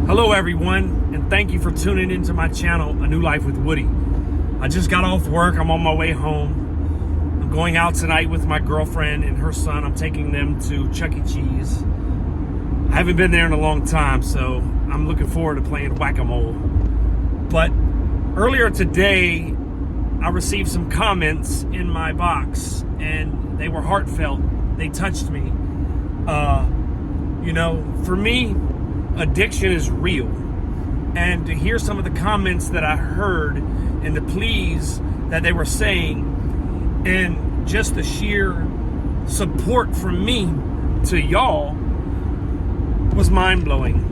Hello everyone, and thank you for tuning into my channel, A New Life with Woody. I just got off work, I'm on my way home. I'm going out tonight with my girlfriend and her son. I'm taking them to Chuck E. Cheese. I haven't been there in a long time, so I'm looking forward to playing whack-a-mole. But earlier today, I received some comments in my box, and they were heartfelt. They touched me. For me, addiction is real. And to hear some of the comments that I heard and the pleas that they were saying, and just the sheer support from me to y'all was mind-blowing.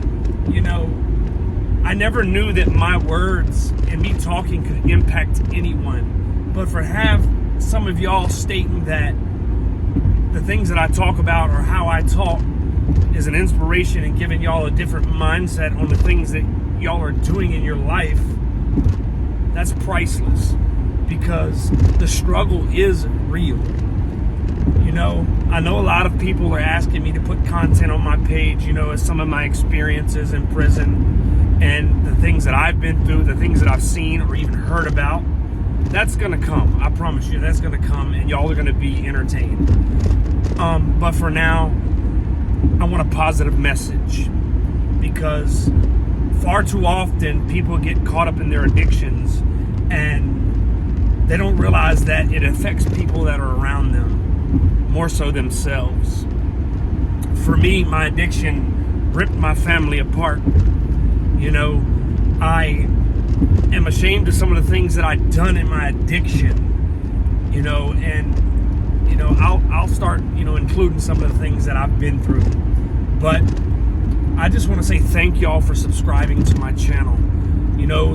I never knew that my words and me talking could impact anyone. But for some of y'all stating that the things that I talk about or how I talk is an inspiration and giving y'all a different mindset on the things that y'all are doing in your life, that's priceless, because the struggle is real. I know a lot of people are asking me to put content on my page, as some of my experiences in prison and the things that I've been through, the things that I've seen or even heard about. That's going to come. I promise you, that's going to come, and y'all are going to be entertained. But for now, I want a positive message, because far too often people get caught up in their addictions and they don't realize that it affects people that are around them more so themselves. For me, my addiction ripped my family apart. I am ashamed of some of the things that I've done in my addiction, I'll start, including some of the things that I've been through. But I just want to say thank y'all for subscribing to my channel.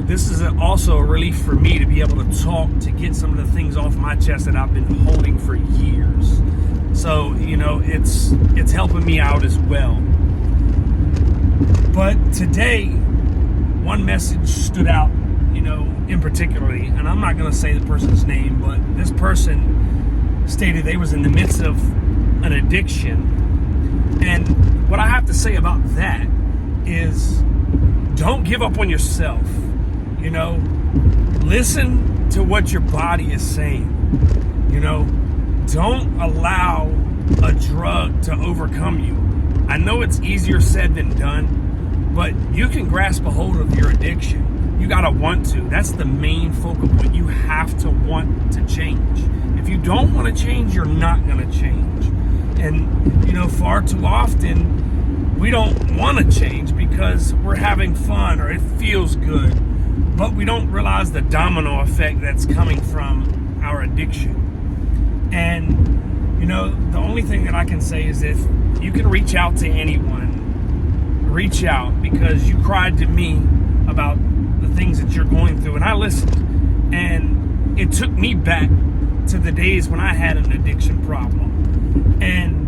This is also a relief for me to be able to talk, to get some of the things off my chest that I've been holding for years. So, it's helping me out as well. But today, one message stood out, in particularly, and I'm not going to say the person's name, but this person stated they was in the midst of an addiction. And what I have to say about that is, don't give up on yourself. Listen to what your body is saying. Don't allow a drug to overcome you. I know it's easier said than done, but you can grasp a hold of your addiction. You gotta want to. That's the main focal point. You have to want to change. If you don't want to change, you're not gonna change. And far too often we don't want to change because we're having fun or it feels good, but we don't realize the domino effect that's coming from our addiction. And the only thing that I can say is, if you can reach out to anyone, reach out, because you cried to me about the things that you're going through, and I listened, and it took me back to the days when I had an addiction problem. And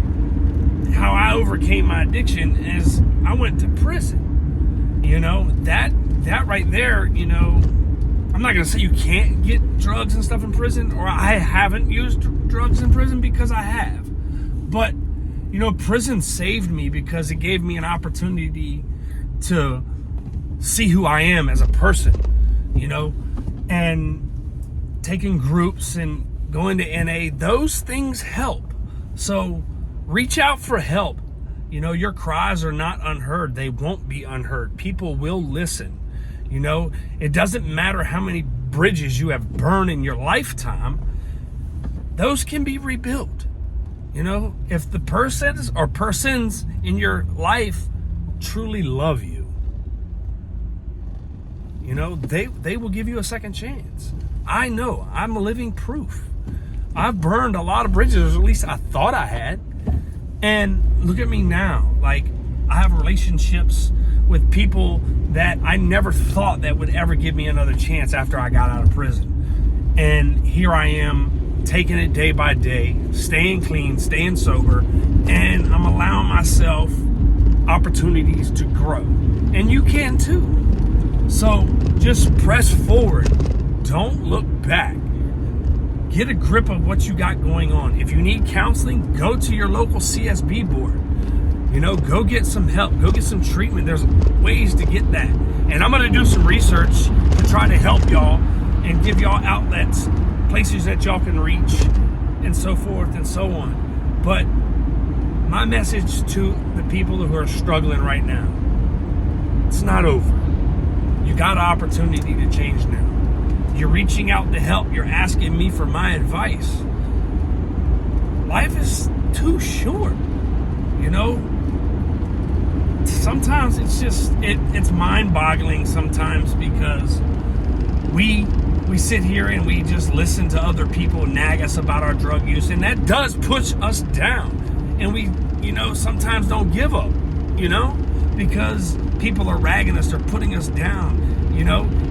how I overcame my addiction is I went to prison. That right there, I'm not going to say you can't get drugs and stuff in prison, or I haven't used drugs in prison, because I have. But, prison saved me because it gave me an opportunity to see who I am as a person, and taking groups and going to NA, those things help. So reach out for help. Your cries are not unheard. They won't be unheard. People will listen. It doesn't matter how many bridges you have burned in your lifetime. Those can be rebuilt. If the persons or persons in your life truly love you, they will give you a second chance. I know. I'm a living proof. I've burned a lot of bridges, or at least I thought I had. And look at me now. Like, I have relationships with people that I never thought that would ever give me another chance after I got out of prison. And here I am, taking it day by day, staying clean, staying sober, and I'm allowing myself opportunities to grow. And you can too. So just press forward. Don't look back. Get a grip of what you got going on. If you need counseling, go to your local CSB board. Go get some help. Go get some treatment. There's ways to get that. And I'm going to do some research to try to help y'all and give y'all outlets, places that y'all can reach, and so forth and so on. But my message to the people who are struggling right now, it's not over. You got an opportunity to change now. You're reaching out to help. You're asking me for my advice. Life is too short, Sometimes it's just, it's mind-boggling sometimes, because we sit here and we just listen to other people nag us about our drug use, and that does push us down. And we, sometimes don't give up, because people are ragging us or putting us down,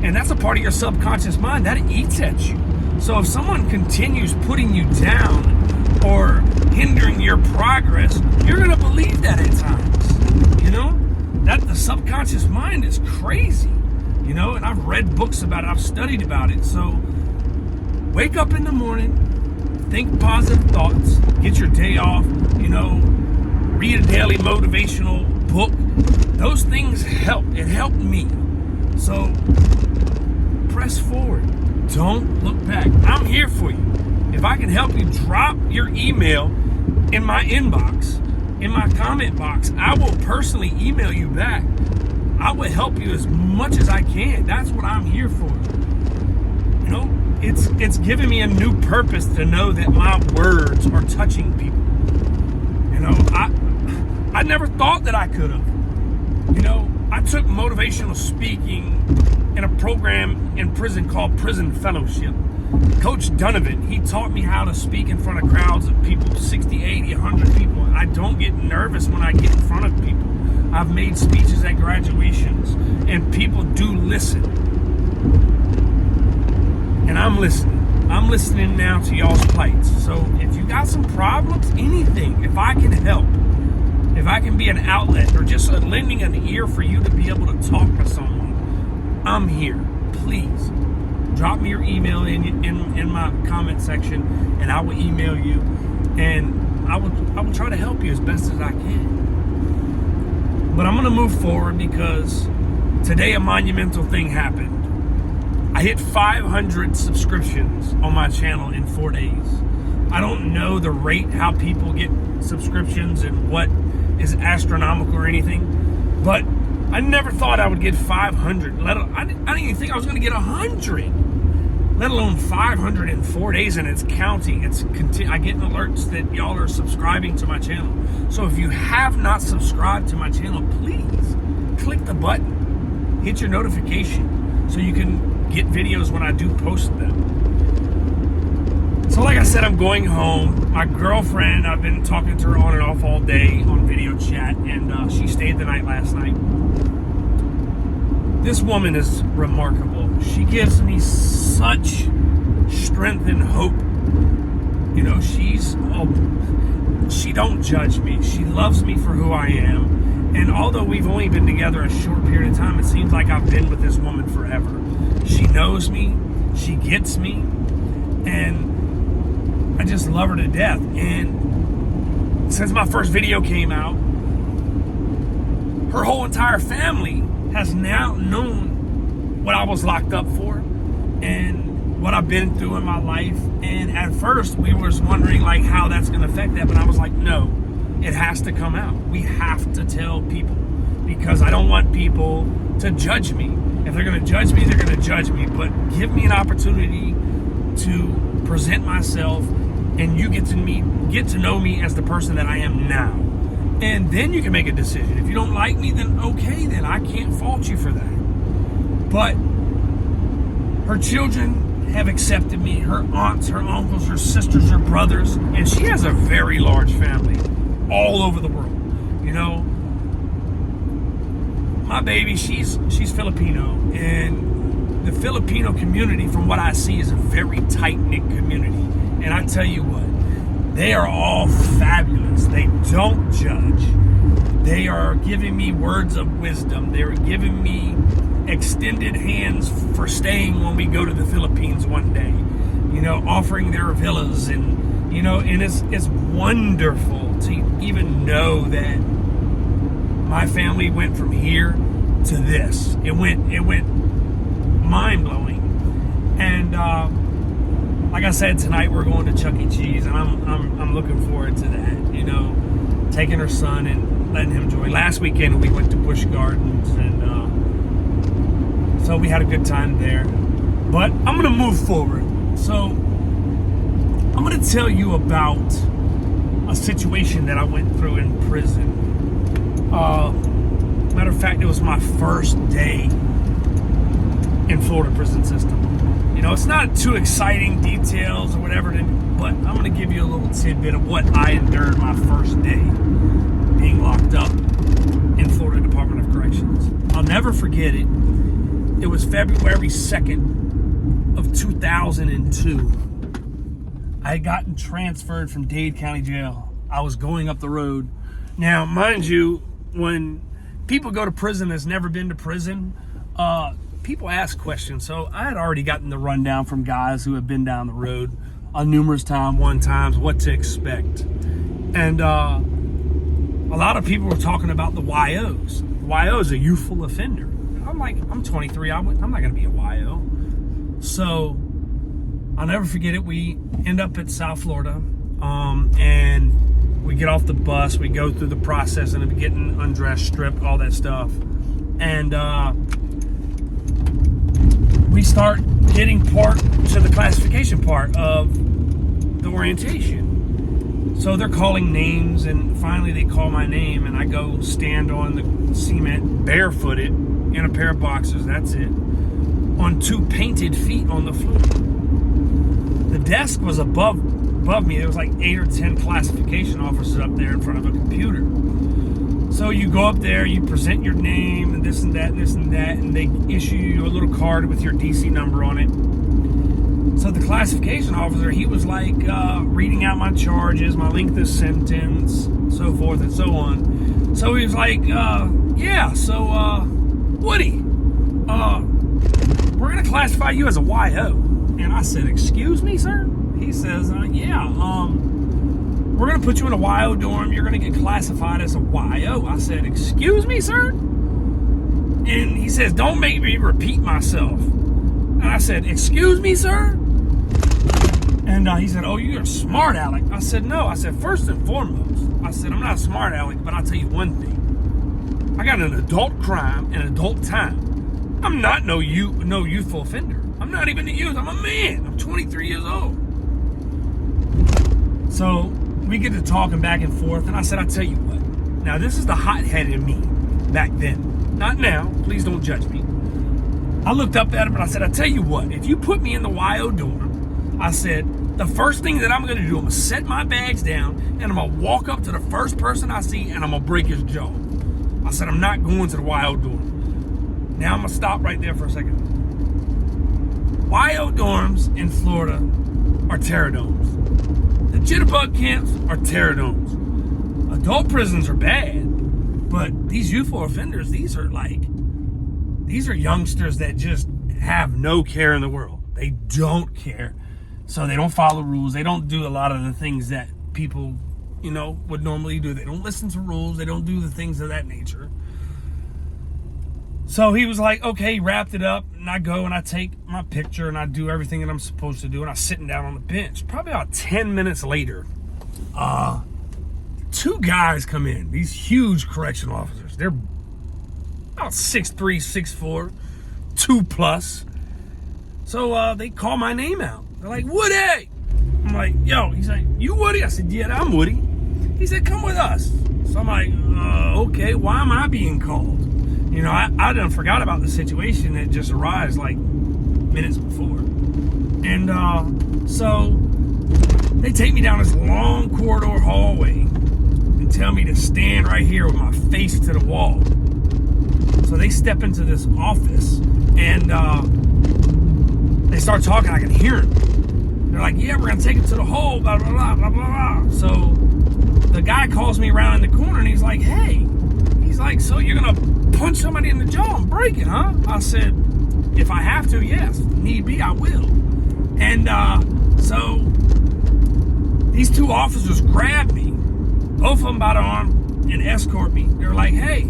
and that's a part of your subconscious mind that eats at you. So if someone continues putting you down or hindering your progress, you're going to believe that at times, that the subconscious mind is crazy, and I've read books about it, I've studied about it. So wake up in the morning, think positive thoughts, get your day off, read a daily motivational book. Those things help. It helped me. So press forward. Don't look back. I'm here for you. If I can help you, drop your email in my inbox, in my comment box. I will personally email you back. I will help you as much as I can. That's what I'm here for. It's giving me a new purpose to know that my words are touching people. I never thought that I could have. I took motivational speaking in a program in prison called Prison Fellowship. Coach Donovan, he taught me how to speak in front of crowds of people, 60, 80, 100 people. I don't get nervous when I get in front of people. I've made speeches at graduations, and people do listen. And I'm listening. I'm listening now to y'all's plights. So if you got some problems, anything, if I can help, if I can be an outlet or just lending an ear for you to be able to talk to someone, I'm here. Please drop me your email in my comment section, and I will email you, and I will try to help you as best as I can. But I'm going to move forward, because today a monumental thing happened. I hit 500 subscriptions on my channel in 4 days. I don't know the rate how people get subscriptions and what is astronomical or anything, but I never thought I would get 500. I didn't even think I was going to get 100, let alone 500 in 4 days, and it's counting. I get alerts that y'all are subscribing to my channel. So if you have not subscribed to my channel, please click the button, hit your notification, so you can get videos when I do post them. So like I said, I'm going home. My girlfriend, I've been talking to her on and off all day on video chat, and she stayed the night last night. This woman is remarkable. She gives me such strength and hope. She don't judge me. She loves me for who I am. And although we've only been together a short period of time, it seems like I've been with this woman forever. She knows me, she gets me, and I just love her to death. And since my first video came out, her whole entire family has now known what I was locked up for and what I've been through in my life. And at first we were wondering like how that's going to affect that, but I was like, no, it has to come out. We have to tell people, because I don't want people to judge me. If they're going to judge me, they're going to judge me. But give me an opportunity to present myself, and you get to know me as the person that I am now. And then you can make a decision. If you don't like me, then okay, then I can't fault you for that. But her children have accepted me, her aunts, her uncles, her sisters, her brothers, and she has a very large family all over the world. My baby, she's Filipino, and the Filipino community, from what I see, is a very tight-knit community. And I tell you what, they are all fabulous. They don't judge. They are giving me words of wisdom. They are giving me extended hands for staying when we go to the Philippines one day. Offering their villas, and and it's wonderful to even know that my family went from here to this. It went mind blowing. And like I said, tonight we're going to Chuck E. Cheese, and I'm looking forward to that. You know, taking her son and letting him enjoy. Last weekend we went to Busch Gardens, and so we had a good time there. But I'm gonna move forward. So I'm gonna tell you about a situation that I went through in prison. Matter of fact, it was my first day in Florida prison system. You know, it's not too exciting details or whatever, but I'm going to give you a little tidbit of what I endured my first day being locked up in Florida Department of Corrections. I'll never forget it. It was February 2nd of 2002. I had gotten transferred from Dade County Jail. I was going up the road. Now, mind you, when people go to prison that's never been to prison, people ask questions. So I had already gotten the rundown from guys who have been down the road numerous times, what to expect. And a lot of people were talking about the YOs. The YO is a youthful offender. I'm like, I'm 23. I'm not going to be a YO. So I'll never forget it. We end up at South Florida, and we get off the bus. We go through the process and getting undressed, stripped, all that stuff. And we start getting part to the classification part of the orientation. So they're calling names, and finally they call my name, and I go stand on the cement barefooted in a pair of boxers, that's it, on 2 painted feet on the floor. The desk was above me. There was like 8 or 10 classification officers up there in front of a computer. So you go up there, you present your name and this and that and this and that, and they issue you a little card with your DC number on it. So the classification officer, he was like reading out my charges, my length of sentence, so forth and so on. So he was like, Woody, we're going to classify you as a YO. And I said, excuse me, sir? He says, we're going to put you in a YO dorm. You're going to get classified as a YO. I said, excuse me, sir? And he says, don't make me repeat myself. And I said, excuse me, sir? And he said, oh, you're a smart aleck. I said, no. I said, first and foremost, I said, I'm not a smart aleck, but I'll tell you one thing. I got an adult crime and adult time. I'm not no youthful offender. I'm not even a youth. I'm a man. I'm 23 years old. So we get to talking back and forth, and I said, I'll tell you what. Now, this is the hothead in me back then. Not now. Please don't judge me. I looked up at him, and I said, I'll tell you what. If you put me in the YO dorm, I said, the first thing that I'm going to do, I'm going to set my bags down, and I'm going to walk up to the first person I see, and I'm going to break his jaw. I said, I'm not going to the YO dorm. Now, I'm going to stop right there for a second. YO dorms in Florida are terror domes. The jitterbug camps are terror domes. Adult prisons are bad, but these youthful offenders, these are youngsters that just have no care in the world. They don't care. So they don't follow rules. They don't do a lot of the things that people, would normally do. They don't listen to rules. They don't do the things of that nature. So he was like, okay, he wrapped it up, and I go and I take my picture and I do everything that I'm supposed to do, and I'm sitting down on the bench. Probably about 10 minutes later, 2 guys come in, these huge correctional officers. They're about 6'3", 6'4", 2+. So they call my name out. They're like, Woody! I'm like, yo. He's like, you Woody? I said, yeah, I'm Woody. He said, come with us. So I'm like, okay, why am I being called? I done forgot about the situation that just arose like minutes before. And so they take me down this long corridor hallway and tell me to stand right here with my face to the wall. So they step into this office and they start talking. I can hear them. They're like, yeah, we're going to take him to the hole, blah, blah, blah, blah, blah, blah. So the guy calls me around in the corner and he's like, hey. He's like, so you're going to punch somebody in the jaw and break it, huh? I said, if I have to, yes. If need be, I will. And so these 2 officers grabbed me, both of them by the arm, and escort me. They're like, hey,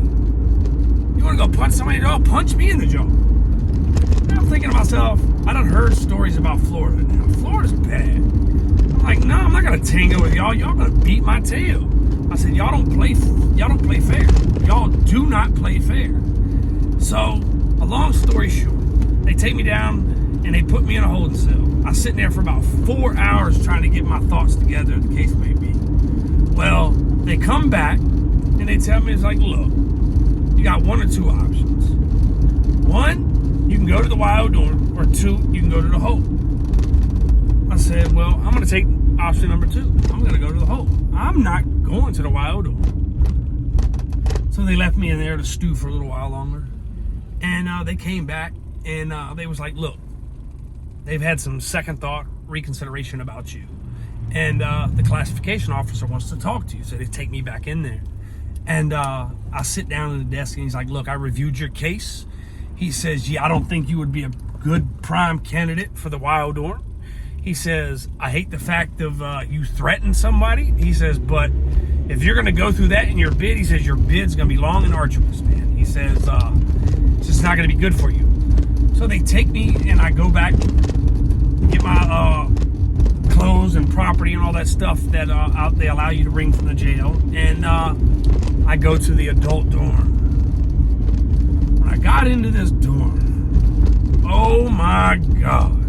You want to go punch somebody in the jaw? Punch me in the jaw. And I'm thinking to myself, I done heard stories about Florida. Now, Florida's bad. I'm like, no, I'm not gonna tango with y'all. Y'all gonna beat my tail. I said, y'all don't play fair. Y'all do not play fair. So, a long story short, they take me down and they put me in a holding cell. I sit there for about 4 hours trying to get my thoughts together, the case may be. Well, they come back and they tell me, it's like, look, you got one or two options. One, you can go to the wild dorm, or two, you can go to the Hope. I said, well, I'm going to take option number two. I'm going to go to the Hope. I'm not going to the wild dorm. So they left me in there to stew for a little while longer. And they came back and they was like, look, they've had some second thought, reconsideration about you. And the classification officer wants to talk to you. So they take me back in there. And I sit down at the desk and he's like, look, I reviewed your case. He says, yeah, I don't think you would be a good prime candidate for the wild dorm. He says, I hate the fact of you threatened somebody. He says, but if you're going to go through that in your bid, he says, your bid's going to be long and arduous, man. He says, it's just not going to be good for you. So they take me and I go back, get my clothes and property and all that stuff that they allow you to bring from the jail. And I go to the adult dorm. When I got into this dorm, oh my God.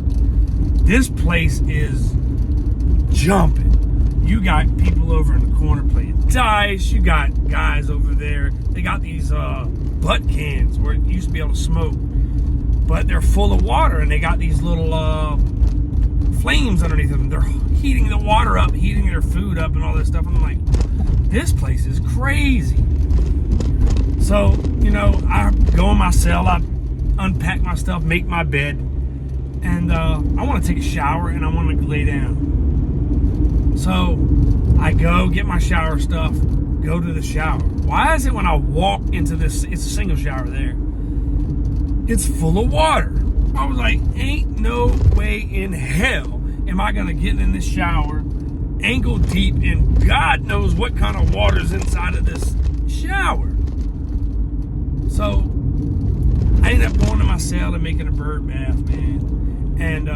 This place is jumping. You got people over in the corner playing dice. You got guys over there. They got these butt cans where you used to be able to smoke, but they're full of water, and they got these little flames underneath them. They're heating the water up, heating their food up, and all this stuff. And I'm like, this place is crazy. So, I go in my cell, I unpack my stuff, make my bed. And I want to take a shower and I want to lay down. So I go get my shower stuff, go to the shower. Why is it when I walk into this, it's a single shower there, it's full of water? I was like, ain't no way in hell am I going to get in this shower ankle deep in God knows what kind of water's inside of this shower. So I ended up going to my cell and making a bird bath, man. And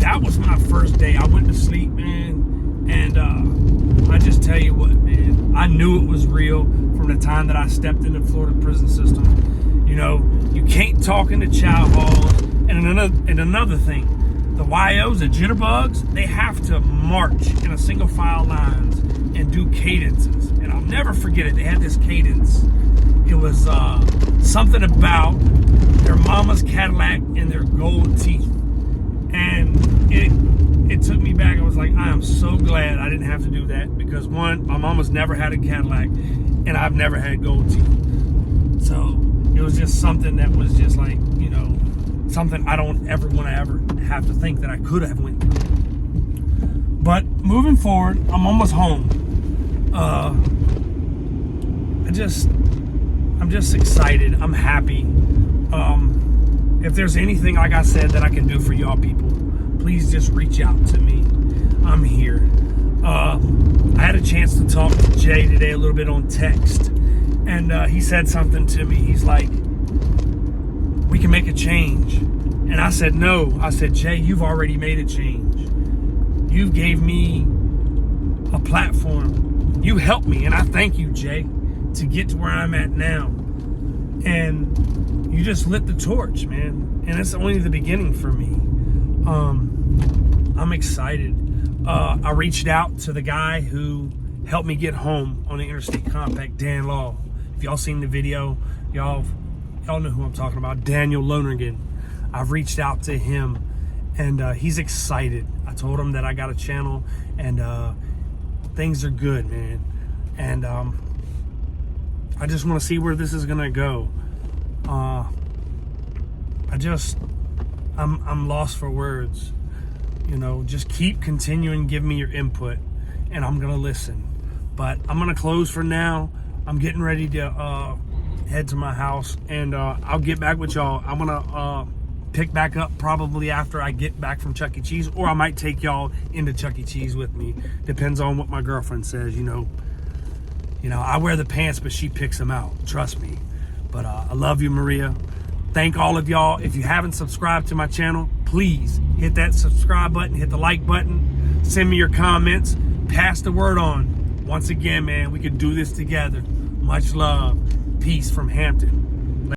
that was my first day. I went to sleep, man. And I just tell you what, man, I knew it was real from the time that I stepped into the Florida prison system. You can't talk in the chow halls. And another thing, the YOs, the jitterbugs, they have to march in a single file lines and do cadences. And I'll never forget it. They had this cadence. It was something about their mama's Cadillac and their gold teeth. And it took me back. I was like, I am so glad I didn't have to do that, because one, my mama's never had a Cadillac and I've never had gold teeth. So it was just something that was just like, something I don't ever want to ever have to think that I could have went through. But moving forward, I'm almost home. I'm just excited. I'm happy. If there's anything, like I said, that I can do for y'all people, please just reach out to me. I'm here. I had a chance to talk to Jay today a little bit on text, and he said something to me. He's like, we can make a change. And I said, no. I said, Jay, you've already made a change. You gave me a platform. You helped me, and I thank you, Jay, to get to where I'm at now. And you just lit the torch, man. And it's only the beginning for me. I'm excited. I reached out to the guy who helped me get home on the Interstate Compact, Dan Law. If y'all seen the video, y'all know who I'm talking about, Daniel Lonergan. I've reached out to him, and he's excited. I told him that I got a channel, and things are good, man. And I just want to see where this is gonna go. I'm lost for words. Just keep continuing, give me your input, and I'm gonna listen. But I'm gonna close for now. I'm getting ready to head to my house, and I'll get back with y'all. I'm gonna pick back up probably after I get back from Chuck E. Cheese, or I might take y'all into Chuck E. Cheese with me. Depends on what my girlfriend says. I wear the pants, but she picks them out. Trust me. But I love you, Maria. Thank all of y'all. If you haven't subscribed to my channel, please hit that subscribe button, hit the like button, send me your comments, pass the word on. Once again, man, we can do this together. Much love. Peace from Hampton.